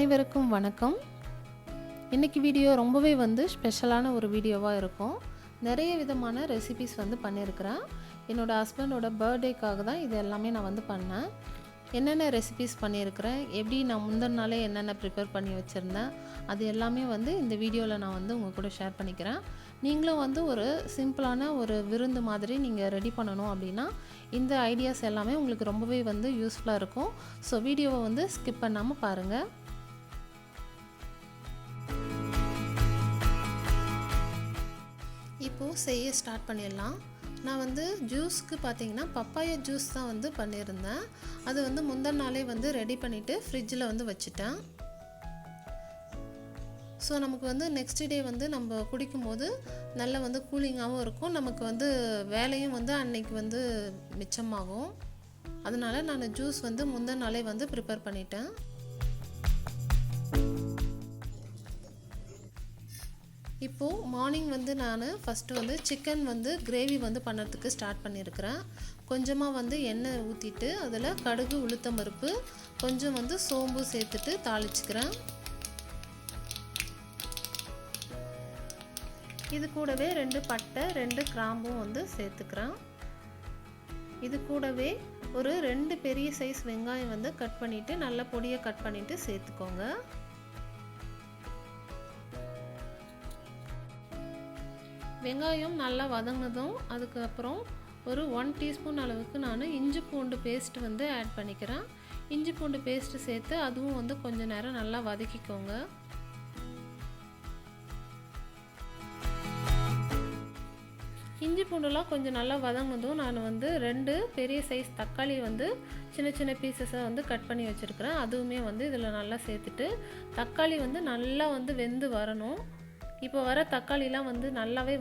அனைவருக்கும் வணக்கம். இன்றைக்கி வீடியோ ரொம்பவே ஸ்பெஷலான ஒரு வீடியோவாக இருக்கும். நிறைய விதமான ரெசிபீஸ் பண்ணியிருக்கிறேன். என்னோடய ஹஸ்பண்டோட பர்த்டேக்காக தான் இது எல்லாமே நான் பண்ணேன். என்னென்ன ரெசிபீஸ் பண்ணியிருக்கிறேன், எப்படி நான் முந்தின நாளே என்னென்ன ப்ரிப்பேர் பண்ணி வச்சுருந்தேன், அது எல்லாமே இந்த வீடியோவில் நான் உங்கள் கூட ஷேர் பண்ணிக்கிறேன். நீங்களும் ஒரு சிம்பிளான ஒரு விருந்து மாதிரி நீங்கள் ரெடி பண்ணணும் அப்படின்னா இந்த ஐடியாஸ் எல்லாமே உங்களுக்கு ரொம்பவே யூஸ்ஃபுல்லாக இருக்கும். ஸோ வீடியோவை ஸ்கிப் பண்ணாமல் பாருங்கள். இப்போது செய்ய ஸ்டார்ட் பண்ணிடலாம். நான் ஜூஸ்க்கு பார்த்தீங்கன்னா பப்பாயா ஜூஸ் தான் பண்ணியிருந்தேன். அது முந்தின நாளே ரெடி பண்ணிவிட்டு ஃப்ரிட்ஜில் வச்சுட்டேன். ஸோ நமக்கு நெக்ஸ்ட் டே நம்ம குடிக்கும்போது நல்லா கூலிங்காகவும் இருக்கும். நமக்கு வேலையும் அன்னைக்கு மிச்சமாகும். அதனால் நான் ஜூஸ் முந்தின நாளே ப்ரிப்பேர் பண்ணிட்டேன். இப்போது மார்னிங் நான் ஃபஸ்ட்டு சிக்கன் கிரேவி பண்ணுறதுக்கு ஸ்டார்ட் பண்ணியிருக்கிறேன். கொஞ்சமாக எண்ணெய் ஊற்றிட்டு அதில் கடுகு, உளுத்தம் பருப்பு, கொஞ்சம் சோம்பு சேர்த்துட்டு தாளிச்சுக்கிறேன். இது கூடவே 2 பட்டை, 2 கிராம்பும் சேர்த்துக்கிறேன். இது கூடவே ஒரு 2 பெரிய சைஸ் வெங்காயம் கட் பண்ணிவிட்டு நல்ல பொடியை கட் பண்ணிவிட்டு சேர்த்துக்கோங்க. வெங்காயம் நல்லா வதங்கினதும் அதுக்கப்புறம் ஒரு 1 டீஸ்பூன் அளவுக்கு நான் இஞ்சி பூண்டு பேஸ்ட் ஆட் பண்ணிக்கிறேன். இஞ்சி பூண்டு பேஸ்ட்டு சேர்த்து அதுவும் கொஞ்சம் நேரம் நல்லா வதக்கிக்கோங்க. இஞ்சி பூண்டுலாம் கொஞ்சம் நல்லா வதங்கினதும் நான் 2 பெரிய சைஸ் தக்காளி சின்ன சின்ன பீசஸை கட் பண்ணி வச்சுருக்கிறேன். அதுவுமே இதில் நல்லா சேர்த்துட்டு தக்காளி நல்லா வெந்து வரணும். இப்போ வர தக்காளிலாம் நல்லாவே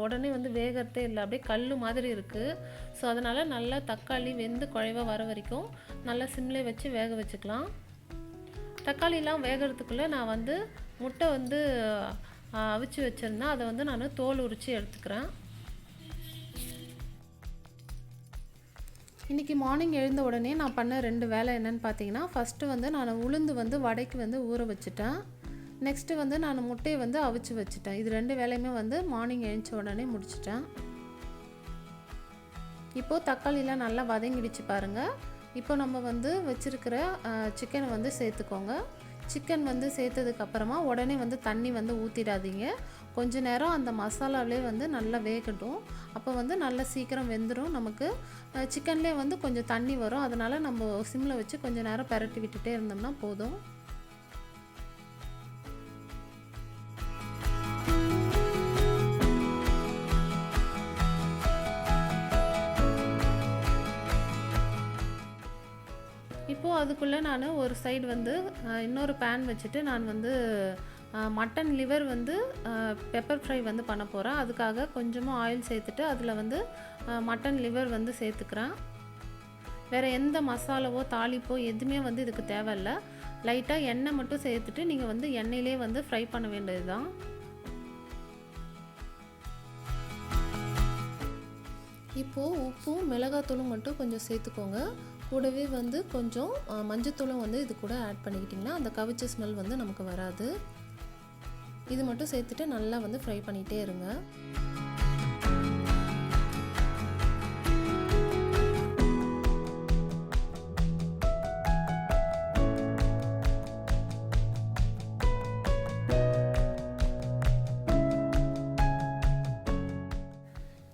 உடனே வேகிறதே இல்லை, அப்படியே கல் மாதிரி இருக்குது. ஸோ அதனால் நல்லா தக்காளி வெந்து குழைவாக வர வரைக்கும் நல்லா சிம்லே வச்சு வேக வச்சுக்கலாம். தக்காளிலாம் வேகிறதுக்குள்ளே நான் முட்டை அவிச்சு வச்சுருந்தேன். அதை நான் தோல் உரித்து எடுத்துக்கிறேன். இன்றைக்கி மார்னிங் எழுந்த உடனே நான் பண்ண 2 வேலை என்னென்னு பார்த்தீங்கன்னா, ஃபஸ்ட்டு நான் உளுந்து வடைக்கு ஊற வச்சுட்டேன். நெக்ஸ்ட்டு நான் முட்டையை அவிச்சு வச்சுட்டேன். இது 2 வேலையுமே மார்னிங் எழுந்த உடனே முடிச்சிட்டேன். இப்போது தக்காளிலாம் நல்லா வதங்கிடுச்சு பாருங்கள். இப்போ நம்ம வச்சுருக்கிற சிக்கனை சேர்த்துக்கோங்க. சிக்கன் சேர்த்ததுக்கப்புறமா உடனே தண்ணி ஊற்றிடாதீங்க. கொஞ்ச நேரம் அந்த மசாலாவிலே நல்லா வேகட்டும். அப்போ நல்லா சீக்கிரம் வெந்துடும். நமக்கு சிக்கன்லேயே கொஞ்சம் தண்ணி வரும். அதனால் நம்ம சிம்மில் வச்சு கொஞ்சம் நேரம் பெரட்டி விட்டுட்டே இருந்தோம்னா போதும். இப்போது அதுக்குள்ளே நான் ஒரு சைடு இன்னொரு பேன் வச்சுட்டு நான் மட்டன் லிவர் பெப்பர் ஃப்ரை பண்ண போகிறேன். அதுக்காக கொஞ்சமாக ஆயில் சேர்த்துட்டு அதில் மட்டன் லிவர் சேர்த்துக்கிறேன். வேறு எந்த மசாலாவோ தாளிப்போ எதுவுமே இதுக்கு தேவையில்லை. லைட்டாக எண்ணெய் மட்டும் சேர்த்துட்டு நீங்கள் எண்ணெயிலே ஃப்ரை பண்ண வேண்டியது தான். இப்போது உப்பும் மிளகாத்தூளும் மட்டும் கொஞ்சம் சேர்த்துக்கோங்க. கூடவே கொஞ்சம் மஞ்சத்தூளும் இது கூட ஆட் பண்ணிக்கிட்டிங்கன்னா அந்த கவிச்ச ஸ்மெல் நமக்கு வராது. இது மட்டும் சேர்த்துட்டு நல்லா ஃப்ரை பண்ணிகிட்டே இருங்க.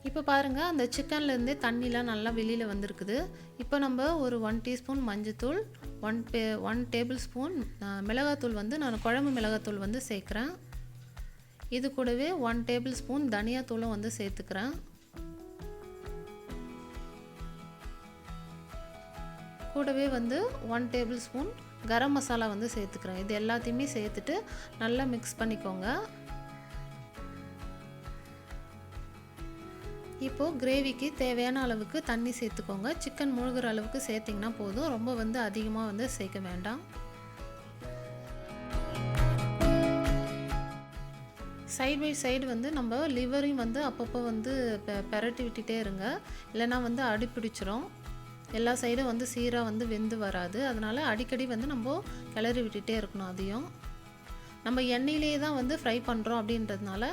இப்போ பாருங்கள், அந்த சிக்கன்லேருந்தே தண்ணிலாம் நல்லா வெளியில் வந்திருக்குது. இப்போ நம்ம ஒரு 1 டீஸ்பூன் மஞ்சத்தூள், 1 டேபிள் ஸ்பூன் மிளகாத்தூள் நான் குழம்பு மிளகாத்தூள் சேர்க்குறேன். இது கூடவே 1 டேபிள் ஸ்பூன் தனியாத்தூளும் சேர்த்துக்கிறேன். கூடவே 1 டேபிள் ஸ்பூன் கரம் மசாலா சேர்த்துக்கிறேன். இது எல்லாத்தையுமே சேர்த்துட்டு நல்லா மிக்ஸ் பண்ணிக்கோங்க. இப்போது கிரேவிக்கு தேவையான அளவுக்கு தண்ணி சேர்த்துக்கோங்க. சிக்கன் முழுகிற அளவுக்கு சேர்த்திங்கன்னா போதும். ரொம்ப அதிகமாக சேர்க்க வேண்டாம். சைடு பை சைடு நம்ம லிவரையும் அப்பப்போ பெரட்டி விட்டுட்டே இருங்க, இல்லைனா அடி பிடிச்சிரும். எல்லா சைடும் வந்து சீராக வந்து வெந்து வராது. அதனால் அடிக்கடி வந்து நம்ம கிளறி விட்டுட்டே இருக்கணும். அதையும் நம்ம எண்ணெயிலே தான் வந்து ஃப்ரை பண்ணுறோம் அப்படின்றதுனால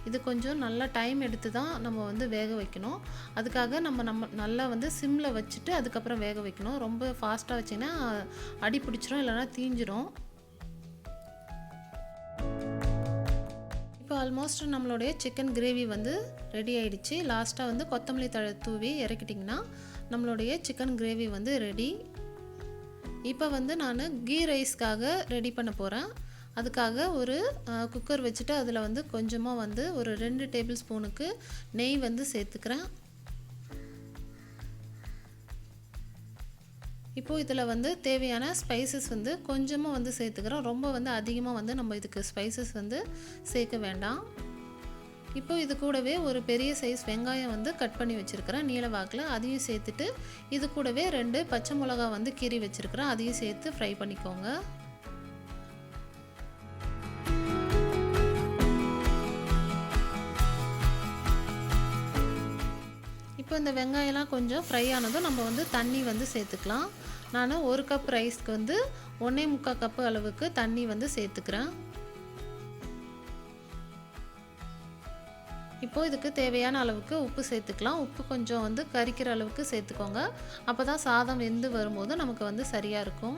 இது கொஞ்சம் நல்லா டைம் எடுத்து தான் நம்ம வந்து வேக வைக்கணும். அதுக்காக நம்ம நல்லா வந்து சிம்மில் வச்சுட்டு அதுக்கப்புறம் வேக வைக்கணும். ரொம்ப ஃபாஸ்ட்டாக வச்சிங்கன்னா அடி பிடிச்சிரும், இல்லைனா தீஞ்சிரும். இப்போ ஆல்மோஸ்ட் நம்மளுடைய சிக்கன் கிரேவி வந்து ரெடி ஆகிடுச்சு. லாஸ்ட்டாக வந்து கொத்தமல்லி தழை தூவி இறக்கிட்டிங்கன்னா நம்மளுடைய சிக்கன் கிரேவி வந்து ரெடி. இப்போ வந்து நான் கீ ரைஸ்க்காக ரெடி பண்ண போகிறேன். அதுக்காக ஒரு குக்கர் வச்சுட்டு அதில் வந்து கொஞ்சமாக வந்து ஒரு 2 டேபிள் ஸ்பூனுக்கு நெய் வந்து சேர்த்துக்கிறேன். இப்போது இதில் வந்து தேவையான ஸ்பைசஸ் வந்து கொஞ்சமாக வந்து சேர்த்துக்கிறோம். ரொம்ப வந்து அதிகமாக வந்து நம்ம இதுக்கு ஸ்பைசஸ் வந்து சேர்க்க வேண்டாம். இப்போ இது கூடவே ஒரு பெரிய சைஸ் வெங்காயம் வந்து கட் பண்ணி வச்சுருக்கிறேன் நீல வாக்கில், அதையும் சேர்த்துட்டு இது கூடவே 2 பச்சை மிளகா வந்து கீறி வச்சுருக்கிறேன், அதையும் சேர்த்து ஃப்ரை பண்ணிக்கோங்க. இப்போ இந்த வெங்காயம்லாம் கொஞ்சம் ஃப்ரை ஆனதும் நம்ம வந்து தண்ணி வந்து சேர்த்துக்கலாம். நான் 1 கப் ரைஸ்க்கு வந்து 1.25 கப்பு அளவுக்கு தண்ணி வந்து சேர்த்துக்கிறேன். இப்போது இதுக்கு தேவையான அளவுக்கு உப்பு சேர்த்துக்கலாம். உப்பு கொஞ்சம் வந்து கரிக்கிற அளவுக்கு சேர்த்துக்கோங்க. அப்போ தான் சாதம் வெந்து வரும்போது நமக்கு வந்து சரியாக இருக்கும்.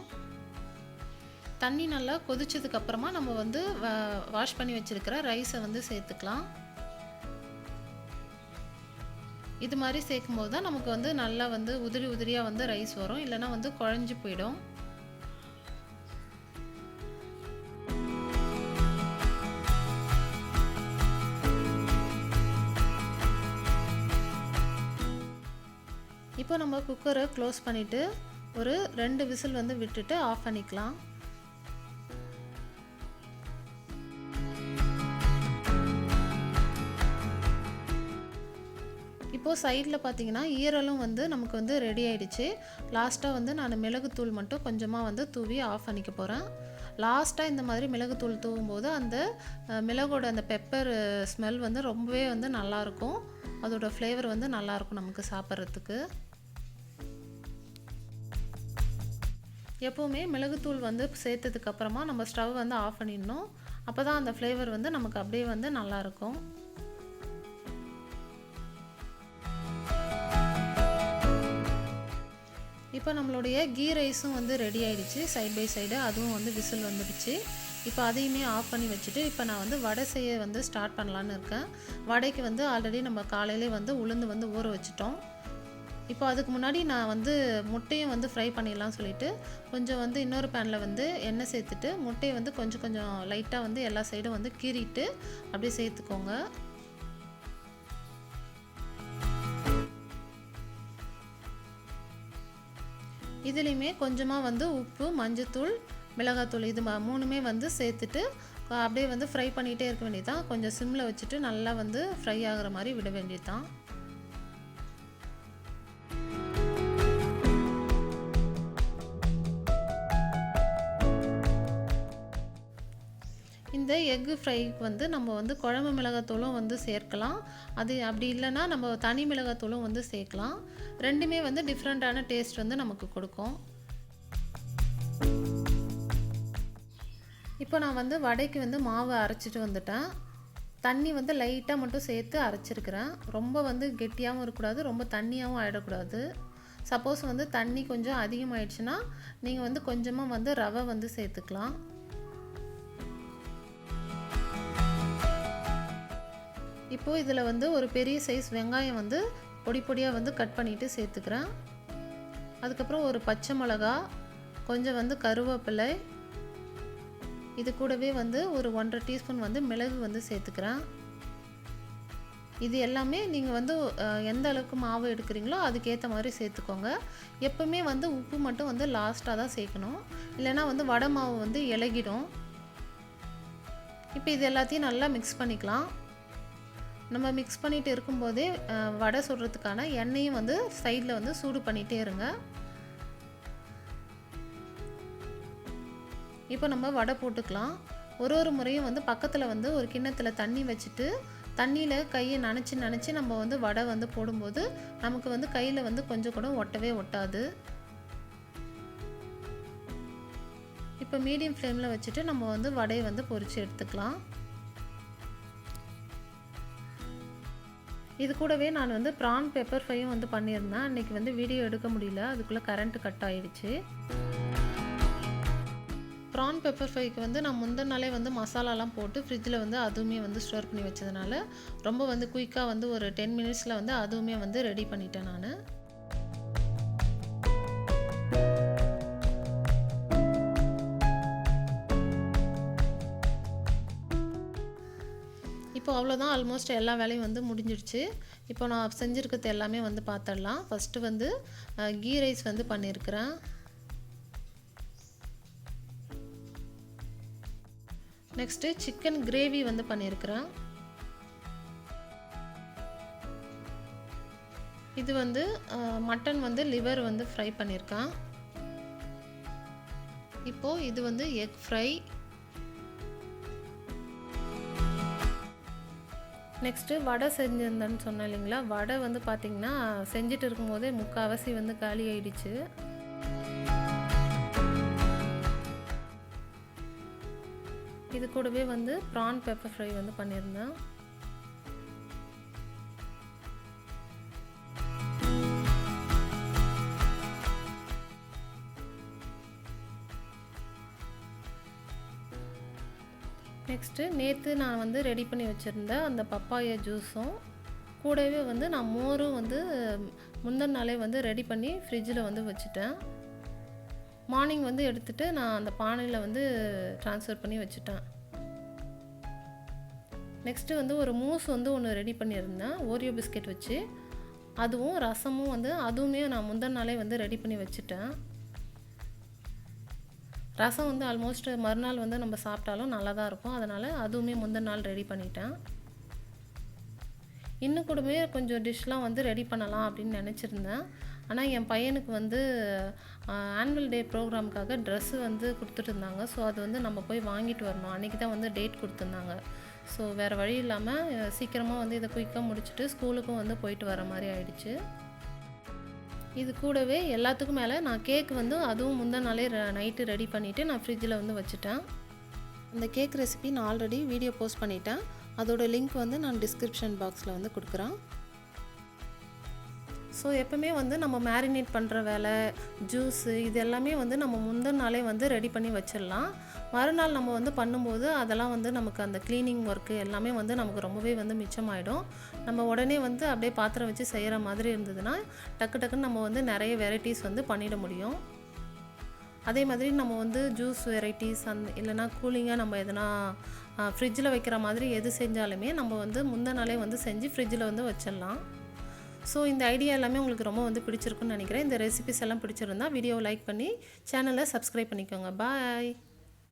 தண்ணி நல்லா கொதிச்சதுக்கப்புறமா நம்ம வந்து வாஷ் பண்ணி வச்சுருக்கிற ரைஸை வந்து சேர்த்துக்கலாம். இது மாதிரி சேர்க்கும்போது தான் நமக்கு வந்து நல்லா வந்து உதிரி உதிரியாக வந்து ரைஸ் வரும், இல்லைனா வந்து குழஞ்சி போயிடும். இப்போ நம்ம குக்கரை க்ளோஸ் பண்ணிவிட்டு ஒரு 2 விசில் வந்து விட்டுட்டு ஆஃப் பண்ணிக்கலாம். இப்போது சைடில் பார்த்தீங்கன்னா ஈரலும் வந்து நமக்கு வந்து ரெடி ஆகிடுச்சு. லாஸ்ட்டாக வந்து நான் மிளகுத்தூள் மட்டும் கொஞ்சமாக வந்து தூவி ஆஃப் பண்ணிக்க போகிறேன். லாஸ்ட்டாக இந்த மாதிரி மிளகுத்தூள் தூவும்போது அந்த மிளகோட அந்த பெப்பர் ஸ்மெல் வந்து ரொம்பவே வந்து நல்லாயிருக்கும். அதோட ஃப்ளேவர் வந்து நல்லாயிருக்கும் நமக்கு சாப்பிட்றதுக்கு. எப்போவுமே மிளகுத்தூள் வந்து சேர்த்ததுக்கப்புறமா நம்ம ஸ்டவ் வந்து ஆஃப் பண்ணிடணும். அப்போ தான் அந்த ஃப்ளேவர் வந்து நமக்கு அப்படியே வந்து நல்லாயிருக்கும். இப்போ நம்மளுடைய கீ ரைஸும் வந்து ரெடி ஆகிடுச்சு. சைட் பை சைடு அதுவும் வந்து விசில் வந்துடுச்சு. இப்போ அதையுமே ஆஃப் பண்ணி வச்சுட்டு இப்போ நான் வந்து வடை செய்ய வந்து ஸ்டார்ட் பண்ணலான்னு இருக்கேன். வடைக்கு வந்து ஆல்ரெடி நம்ம காலையிலே வந்து உளுந்து வந்து ஊற வச்சுட்டோம். இப்போ அதுக்கு முன்னாடி நான் வந்து முட்டையும் வந்து ஃப்ரை பண்ணிடலாம்னு சொல்லிட்டு கொஞ்சம் வந்து இன்னொரு பேனில் வந்து எண்ணெய் சேர்த்துட்டு முட்டையை வந்து கொஞ்சம் கொஞ்சம் லைட்டாக வந்து எல்லா சைடும் வந்து கீறிட்டு அப்படியே சேர்த்துக்கோங்க. இதுலேயுமே கொஞ்சமாக வந்து உப்பு, மஞ்சத்தூள், மிளகாத்தூள் இது 3மே வந்து சேர்த்துட்டு அப்படியே வந்து ஃப்ரை பண்ணிகிட்டே இருக்க வேண்டியதுதான். கொஞ்சம் சிம்மில் வச்சுட்டு நல்லா வந்து ஃப்ரை ஆகிற மாதிரி விட வேண்டியது தான். இந்த எக்கு ஃப்ரைக்கு வந்து நம்ம வந்து குழம்பு மிளகாத்தூளும் வந்து சேர்க்கலாம். அது அப்படி இல்லைன்னா நம்ம தனி மிளகாத்தூளும் வந்து சேர்க்கலாம். ரெண்டுமே வந்து டிஃப்ரெண்ட்டான டேஸ்ட் வந்து நமக்கு கொடுக்கும். இப்போ நான் வந்து வடைக்கு வந்து மாவு அரைச்சிட்டு வந்துட்டேன். தண்ணி வந்து லைட்டாக மட்டும் சேர்த்து அரைச்சிருக்கிறேன். ரொம்ப வந்து கெட்டியாகவும் இருக்கக்கூடாது, ரொம்ப தண்ணியாகவும் ஆகிடக்கூடாது. சப்போஸ் வந்து தண்ணி கொஞ்சம் அதிகமாகிடுச்சுன்னா நீங்கள் வந்து கொஞ்சமாக வந்து ரவை வந்து சேர்த்துக்கலாம். இப்போது இதில் வந்து ஒரு பெரிய சைஸ் வெங்காயம் வந்து பொடி பொடியாக வந்து கட் பண்ணிவிட்டு சேர்த்துக்கிறேன். அதுக்கப்புறம் ஒரு பச்சை மிளகா, கொஞ்சம் வந்து கருவேப்பிலை, இது கூடவே வந்து ஒரு 1.5 டீஸ்பூன் வந்து மிளகு வந்து சேர்த்துக்கிறேன். இது எல்லாமே நீங்கள் வந்து எந்த அளவுக்கு மாவு எடுக்கிறீங்களோ அதுக்கேற்ற மாதிரி சேர்த்துக்கோங்க. எப்பவுமே வந்து உப்பு மட்டும் வந்து லாஸ்ட்டாக தான் சேர்க்கணும், இல்லைனா வந்து வடை மாவு வந்து இலகிடும். இப்போ இது எல்லாத்தையும் நல்லா மிக்ஸ் பண்ணிக்கலாம். நம்ம மிக்ஸ் பண்ணிகிட்டு இருக்கும்போதே வடை சுடுறதுக்கான எண்ணெயும் வந்து சைடில் வந்து சூடு பண்ணிகிட்டே இருங்க. இப்போ நம்ம வடை போட்டுக்கலாம். ஒரு முறையும் வந்து பக்கத்தில் வந்து ஒரு கிண்ணத்தில் தண்ணி வச்சுட்டு தண்ணியில் கையை நனைச்சி நம்ம வந்து வடை வந்து போடும்போது நமக்கு வந்து கையில் வந்து கொஞ்சம் கூட ஒட்டவே ஒட்டாது. இப்போ மீடியம் ஃப்ளேமில் வச்சுட்டு நம்ம வந்து வடையை வந்து பொரித்து எடுத்துக்கலாம். இது கூடவே நான் வந்து ப்ரான் பெப்பர் ஃப்ரையும் வந்து பண்ணியிருந்தேன். அன்றைக்கி வந்து வீடியோ எடுக்க முடியல, அதுக்குள்ளே கரண்ட் கட் ஆகிடுச்சு. ப்ரான் பெப்பர் ஃப்ரைக்கு வந்து நான் முந்தின நாளே வந்து மசாலாலாம் போட்டு ஃப்ரிட்ஜில் வந்து அதுவுமே வந்து ஸ்டோர் பண்ணி வச்சதுனால ரொம்ப வந்து குயிக்காக வந்து ஒரு 10 மினிட்ஸில் வந்து அதுவுமே வந்து ரெடி பண்ணிட்டேன் நான். இப்போ அவ்வளோதான், ஆல்மோஸ்ட் எல்லா வேலையும் வந்து முடிஞ்சிடுச்சு. இப்போ நான் செஞ்சுருக்கிறது எல்லாமே வந்து பார்த்துடலாம். ஃபஸ்ட்டு வந்து கீ ரைஸ் வந்து பண்ணியிருக்கிறேன். நெக்ஸ்ட்டு சிக்கன் கிரேவி வந்து பண்ணியிருக்கிறேன். இது வந்து மட்டன் வந்து லிவர் வந்து ஃப்ரை பண்ணியிருக்கேன். இப்போது இது வந்து எக் ஃப்ரை. நெக்ஸ்ட்டு வடை செஞ்சுருந்தேன்னு சொன்னேன் இல்லைங்களா, வடை வந்து பார்த்திங்கன்னா செஞ்சுட்டு இருக்கும்போதே முக்கால்வாசி வந்து காலி ஆகிடுச்சு. இது கூடவே வந்து ப்ரான் பெப்பர் ஃப்ரை வந்து பண்ணியிருந்தேன். நெக்ஸ்ட்டு நேற்று நான் வந்து ரெடி பண்ணி வச்சுருந்தேன் அந்த பப்பாயா ஜூஸும் கூடவே வந்து நான் மோரும் வந்து முந்தின நாளே வந்து ரெடி பண்ணி ஃப்ரிட்ஜில் வந்து வச்சுட்டேன். மார்னிங் வந்து எடுத்துகிட்டு நான் அந்த பானையில் வந்து ட்ரான்ஸ்ஃபர் பண்ணி வச்சுட்டேன். நெக்ஸ்ட்டு வந்து ஒரு மூஸ் வந்து ஒன்று ரெடி பண்ணியிருந்தேன் ஓரியோ பிஸ்கெட் வச்சு. அதுவும் ரசமும் வந்து அதுவுமே நான் முந்தின நாளே வந்து ரெடி பண்ணி வச்சுட்டேன். ரசம் வந்து ஆல்மோஸ்ட் மறுநாள் வந்து நம்ம சாப்பிட்டாலும் நல்லா தான் இருக்கும், அதனால் அதுவுமே முந்தின நாள் ரெடி பண்ணிட்டேன். இன்னும் கூடவே கொஞ்சம் டிஷ்லாம் வந்து ரெடி பண்ணலாம் அப்படின்னு நினச்சிருந்தேன். ஆனால் என் பையனுக்கு வந்து ஆனுவல் டே ப்ரோக்ராமுக்காக ட்ரெஸ்ஸு வந்து கொடுத்துட்டு இருந்தாங்க. ஸோ அது வந்து நம்ம போய் வாங்கிட்டு வரணும். அன்றைக்கி தான் வந்து டேட் கொடுத்துருந்தாங்க. ஸோ வேறு வழி இல்லாமல் சீக்கிரமாக வந்து இதை குயிக்காக முடிச்சுட்டு ஸ்கூலுக்கும் வந்து போயிட்டு வர மாதிரி ஆயிடுச்சு. இது கூடவே எல்லாத்துக்கும் மேலே நான் கேக் வந்து அதுவும் முந்தின நாளே நைட்டு ரெடி பண்ணிவிட்டு நான் ஃப்ரிட்ஜில் வந்து வச்சுட்டேன். அந்த கேக் ரெசிபி நான் ஆல்ரெடி வீடியோ போஸ்ட் பண்ணிட்டேன். அதோட லிங்க் வந்து நான் டிஸ்கிரிப்ஷன் பாக்ஸில் வந்து கொடுக்குறேன். ஸோ எப்போவுமே வந்து நம்ம மேரினேட் பண்ணுற வேலை, ஜூஸு இது எல்லாமே வந்து நம்ம முந்தின நாளே வந்து ரெடி பண்ணி வச்சிடலாம். மறுநாள் நம்ம வந்து பண்ணும்போது அதெல்லாம் வந்து நமக்கு அந்த க்ளீனிங் ஒர்க்கு எல்லாமே வந்து நமக்கு ரொம்பவே வந்து மிச்சமாயிடும். நம்ம உடனே வந்து அப்படியே பாத்திரம் வச்சு செய்கிற மாதிரி இருந்ததுன்னா டக்குன்னு நம்ம வந்து நிறைய வெரைட்டிஸ் வந்து பண்ணிட முடியும். அதே மாதிரி நம்ம வந்து ஜூஸ் வெரைட்டிஸ் இல்லைனா கூலிங்காக நம்ம எதனா ஃப்ரிட்ஜில் வைக்கிற மாதிரி எது செஞ்சாலுமே நம்ம வந்து முந்தின நாளே வந்து செஞ்சு ஃப்ரிட்ஜில் வந்து வச்சிடலாம். ஸோ இந்த ஐடியா எல்லாமே உங்களுக்கு ரொம்ப வந்து பிடிச்சிருக்குன்னு நினைக்கிறேன். இந்த ரெசிபிஸ் எல்லாம் பிடிச்சிருந்தா வீடியோவை லைக் பண்ணி சேனலை சப்ஸ்கிரைப் பண்ணிக்கோங்க. பாய்.